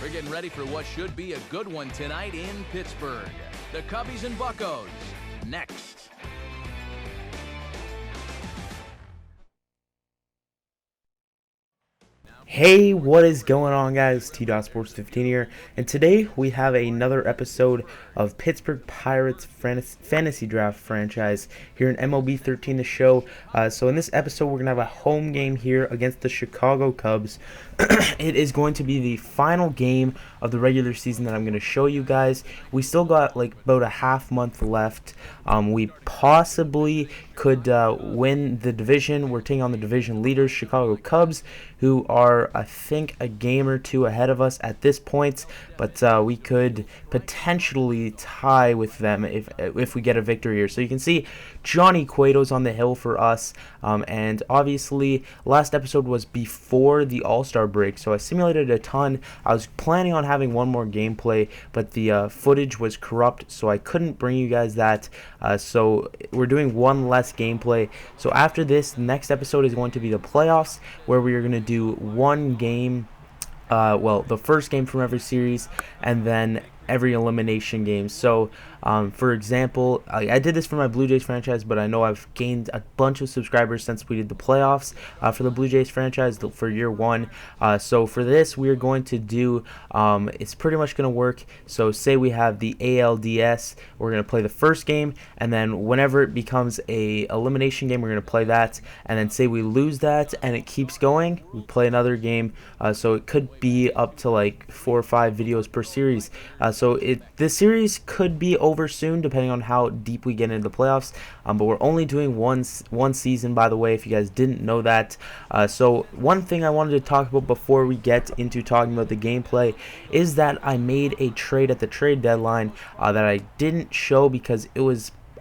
We're getting ready for what should be a good one tonight in Pittsburgh. The Cubbies and Buccos, next. Hey, what is going on, guys? T.Sports 15 here, and today we have another episode of Pittsburgh Pirates Fantasy Draft franchise here in MLB 13, the show. So in this episode, we're going to have a home game here against the Chicago Cubs. It is going to be the final game of the regular season that I'm going to show you guys. We still got like about a half month left. We possibly could win the division. We're taking on the division leaders, Chicago Cubs, who are, I think, a game or two ahead of us at this point, but we could potentially tie with them if we get a victory here. So you can see Johnny Cueto's on the hill for us, and obviously last episode was before the All-Star break, so I simulated a ton. I was planning on having one more gameplay, but the footage was corrupt, so I couldn't bring you guys that, so we're doing one less gameplay. So after this, the next episode is going to be the playoffs, where we are going to do one game, the first game from every series, and then every elimination game. So for example, I did this for my Blue Jays franchise, but I know I've gained a bunch of subscribers since we did the playoffs for the Blue Jays franchise for year one. So for this, we're going to do, it's pretty much going to work. So say we have the ALDS, we're going to play the first game, and then whenever it becomes a elimination game, we're going to play that, and then say we lose that and it keeps going, we play another game. So it could be up to like 4 or 5 videos per series. So this series could be over soon, depending on how deep we get into the playoffs. But we're only doing one season, by the way, if you guys didn't know that. So one thing I wanted to talk about before we get into talking about the gameplay is that I made a trade at the trade deadline that I didn't show because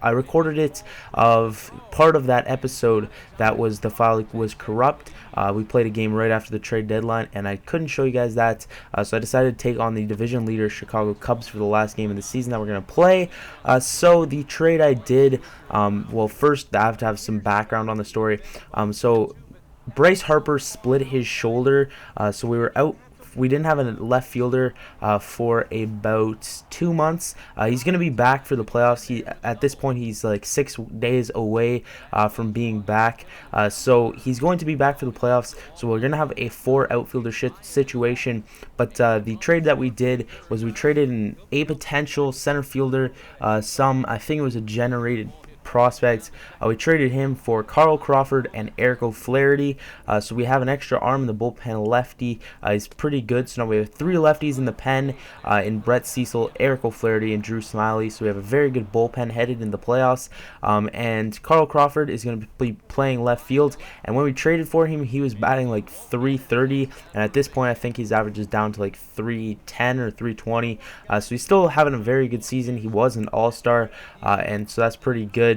I recorded it of part of that episode that was the file was corrupt. We played a game right after the trade deadline, and I couldn't show you guys that, so I decided to take on the division leader Chicago Cubs for the last game of the season that we're going to play. So the trade I did, first I have to have some background on the story. So Bryce Harper split his shoulder, so we were out. We didn't have a left fielder for about 2 months. He's going to be back for the playoffs. At this point, he's like 6 days away from being back. So he's going to be back for the playoffs. So we're going to have a 4 outfielder situation. But the trade that we did was we traded a potential center fielder, I think it was a generated prospects. We traded him for Carl Crawford and Eric O'Flaherty. So we have an extra arm in the bullpen lefty. He's pretty good. So now we have 3 lefties in the pen in Brett Cecil, Eric O'Flaherty, and Drew Smiley. So we have a very good bullpen headed in the playoffs. And Carl Crawford is going to be playing left field. And when we traded for him, he was batting like 330. And at this point, I think his average is down to like 310 or 320. So he's still having a very good season. He was an all-star, and so that's pretty good.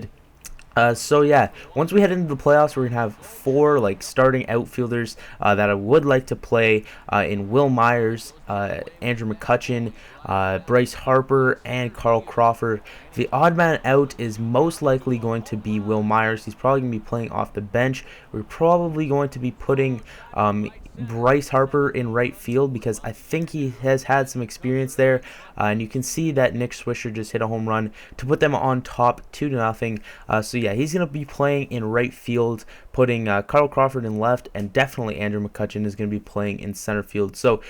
So yeah, once we head into the playoffs, we're going to have 4 starting outfielders that I would like to play in Will Myers, Andrew McCutchen, Bryce Harper, and Carl Crawford. The odd man out is most likely going to be Will Myers. He's probably going to be playing off the bench. We're probably going to be putting Bryce Harper in right field because I think he has had some experience there, and you can see that Nick Swisher just hit a home run to put them on top 2-0. So yeah, he's going to be playing in right field, putting Carl Crawford in left, and definitely Andrew McCutchen is going to be playing in center field. So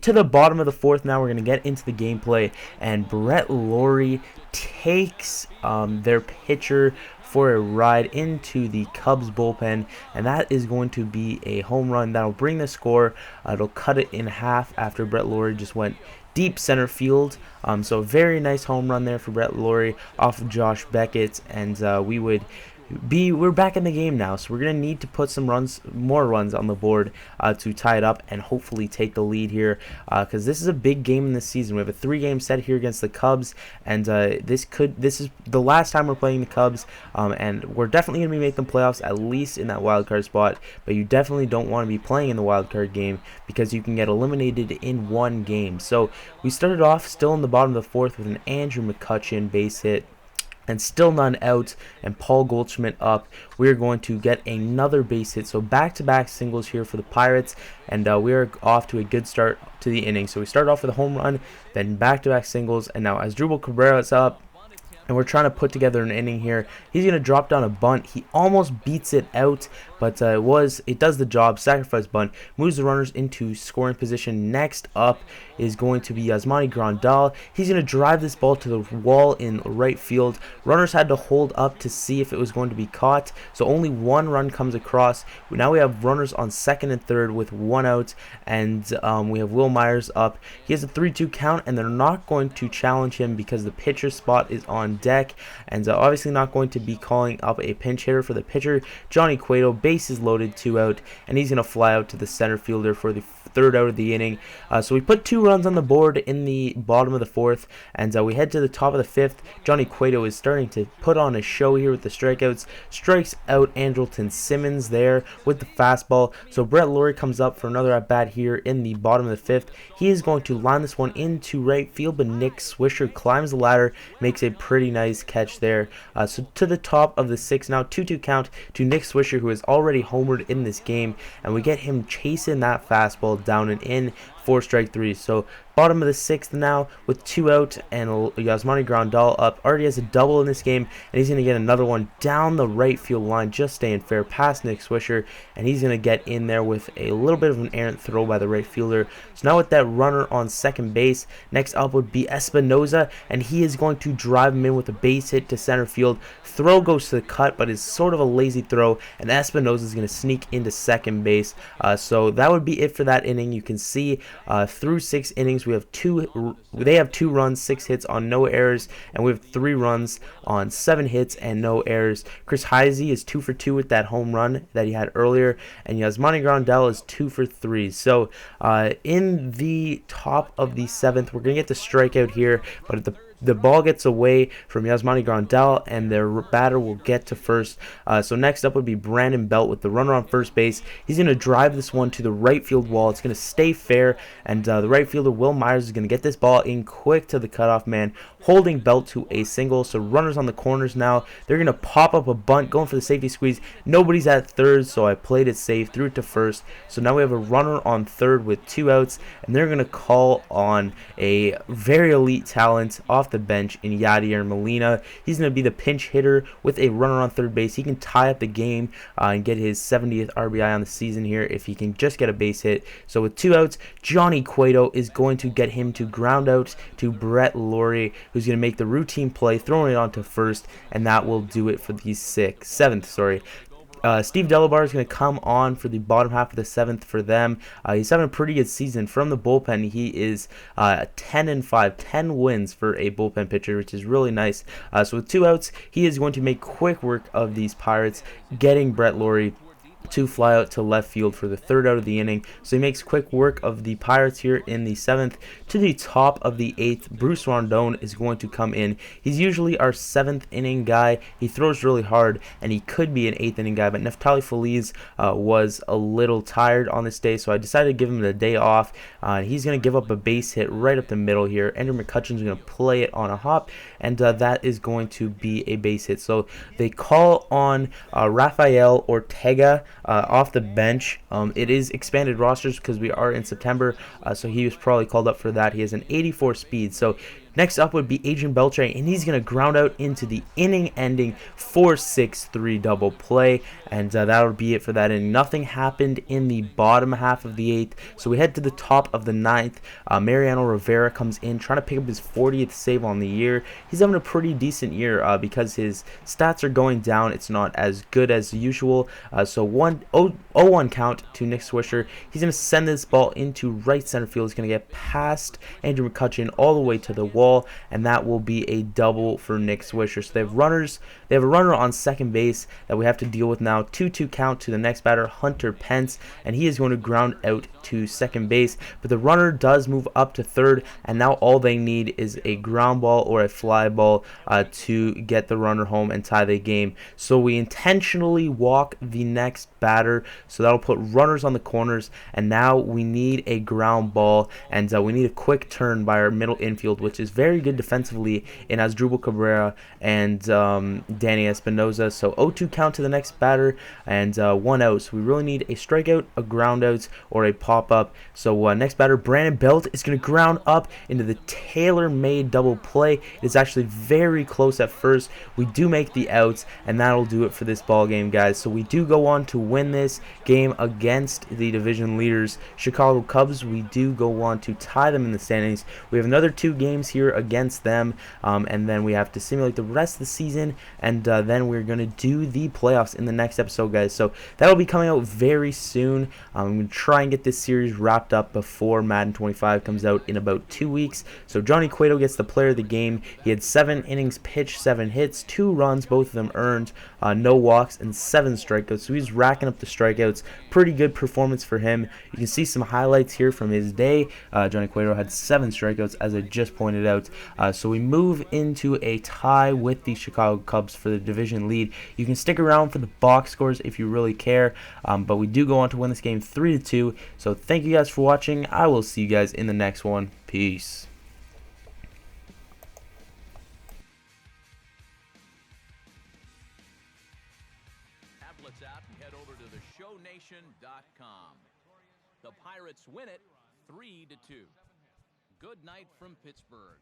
to the bottom of the 4th now, we're going to get into the gameplay, and Brett Lawrie takes their pitcher for a ride into the Cubs bullpen, and that is going to be a home run that'll bring the score. It'll cut it in half after Brett Lawrie just went deep center field. So a very nice home run there for Brett Lawrie off of Josh Beckett, and we're back in the game now, so we're going to need to put some more runs on the board to tie it up and hopefully take the lead here, because this is a big game in this season. We have a 3-game set here against the Cubs, and this is the last time we're playing the Cubs, and we're definitely going to be making playoffs, at least in that wild card spot, but you definitely don't want to be playing in the wild card game because you can get eliminated in one game. So we started off still in the bottom of the 4th with an Andrew McCutchen base hit. and still none out, and Paul Goldschmidt up. We're going to get another base hit. So back-to-back singles here for the Pirates, and we're off to a good start to the inning. So we start off with a home run, then back-to-back singles, and now Asdrubal Cabrera's up, and we're trying to put together an inning here. He's going to drop down a bunt. He almost beats it out, but it does the job. Sacrifice bunt, moves the runners into scoring position. Next up is going to be Yasmani Grandal. He's going to drive this ball to the wall in right field. Runners had to hold up to see if it was going to be caught, so only one run comes across. Now we have runners on second and third with one out, and we have Will Myers up. He has a 3-2 count, and they're not going to challenge him because the pitcher spot is on deck, and obviously not going to be calling up a pinch hitter for the pitcher. Johnny Cueto, bases loaded, 2 out, and he's going to fly out to the center fielder for the third out of the inning. So we put 2 runs on the board in the bottom of the fourth, and we head to the top of the fifth. Johnny Cueto is starting to put on a show here with the strikeouts. Strikes out Andrelton Simmons there with the fastball. So Brett Laurie comes up for another at bat here in the bottom of the fifth. He is going to line this one into right field, but Nick Swisher climbs the ladder, makes a pretty nice catch there. So to the top of the sixth now, 2-2 count to Nick Swisher, who has already homered in this game, and we get him chasing that fastball down and in for strike 3. So bottom of the sixth now with 2 out, and Yasmani Grandal up. Already has a double in this game, and he's going to get another one down the right field line, just staying fair past Nick Swisher, and he's going to get in there with a little bit of an errant throw by the right fielder. So now with that runner on second base, next up would be Espinoza, and he is going to drive him in with a base hit to center field. Throw goes to the cut, but is sort of a lazy throw, and Espinoza is going to sneak into second base. So that would be it for that inning. You can see through 6 innings, they have 2 runs, 6 hits on no errors, and we have 3 runs on 7 hits and no errors. Chris Heisey is 2 for 2 with that home run that he had earlier, and Yasmani Grandal is 2 for 3. So in the top of the 7th, we're going to get the strikeout here, but the ball gets away from Yasmani Grandal, and their batter will get to first. So next up would be Brandon Belt with the runner on first base. He's going to drive this one to the right field wall. It's going to stay fair, and the right fielder Will Myers is going to get this ball in quick to the cutoff man, holding Belt to a single. So runners on the corners now. They're going to pop up a bunt, going for the safety squeeze. Nobody's at third, so I played it safe, threw it to first. So now we have a runner on third with 2 outs, and they're going to call on a very elite talent off the bench in Yadier Molina. He's going to be the pinch hitter with a runner on third base. He can tie up the game and get his 70th RBI on the season here if he can just get a base hit. So with 2 outs, Johnny Cueto is going to get him to ground out to Brett Laurie, who's going to make the routine play, throwing it onto first, and that will do it for the 7th. Steve Delabar is going to come on for the bottom half of the 7th for them. He's having a pretty good season from the bullpen. He is 10-5, 10 wins for a bullpen pitcher, which is really nice. So with 2 outs, he is going to make quick work of these Pirates, getting Brett Laurie to fly out to left field for the 3rd out of the inning. So he makes quick work of the Pirates here in the 7th. To the top of the 8th, Bruce Rondon is going to come in. He's usually our 7th inning guy. He throws really hard, and he could be an 8th inning guy, but Neftali Feliz was a little tired on this day, so I decided to give him the day off. He's going to give up a base hit right up the middle here. Andrew McCutcheon is going to play it on a hop, and that is going to be a base hit. So they call on Rafael Ortega off the bench. It is expanded rosters because we are in September, so he was probably called up for that. He has an 84 speed. So next up would be Adrian Beltre, and he's going to ground out into the inning-ending 4-6-3 double play, and that'll be it for that inning. Nothing happened in the bottom half of the 8th, so we head to the top of the 9th. Mariano Rivera comes in, trying to pick up his 40th save on the year. He's having a pretty decent year because his stats are going down. It's not as good as usual. So 0-1 count to Nick Swisher. He's going to send this ball into right center field. He's going to get past Andrew McCutcheon all the way to the wall, and that will be a double for Nick Swisher. So they have runners They have a runner on second base that we have to deal with now. 2-2 count to the next batter, Hunter Pence, and he is going to ground out to second base. But the runner does move up to third, and now all they need is a ground ball or a fly ball to get the runner home and tie the game. So we intentionally walk the next batter, so that'll put runners on the corners, and now we need a ground ball, and we need a quick turn by our middle infield, which is very good defensively in Asdrubal Cabrera and Danny Espinoza. So 0-2 count to the next batter, and 1 out. So we really need a strikeout, a ground out, or a pop-up. So next batter, Brandon Belt, is going to ground up into the tailor-made double play. It's actually very close at first. We do make the outs, and that'll do it for this ball game, guys. So we do go on to win this game against the division leaders, Chicago Cubs. We do go on to tie them in the standings. We have another 2 games here against them, and then we have to simulate the rest of the season, and then we're going to do the playoffs in the next episode, guys. So that'll be coming out very soon. I'm going to try and get this series wrapped up before Madden 25 comes out in about 2 weeks. So Johnny Cueto gets the player of the game. He had 7 innings pitched, 7 hits, 2 runs, both of them earned, no walks, and 7 strikeouts. So he's racking up the strikeouts. Pretty good performance for him. You can see some highlights here from his day. Johnny Cueto had 7 strikeouts, as I just pointed out. So we move into a tie with the Chicago Cubs for the division lead. You can stick around for the box scores if you really care, but we do go on to win this game 3-2. So thank you guys for watching. I will see you guys in the next one. Peace. Tablets out and head over to theshownation.com. The Pirates win it 3-2. Good night from Pittsburgh.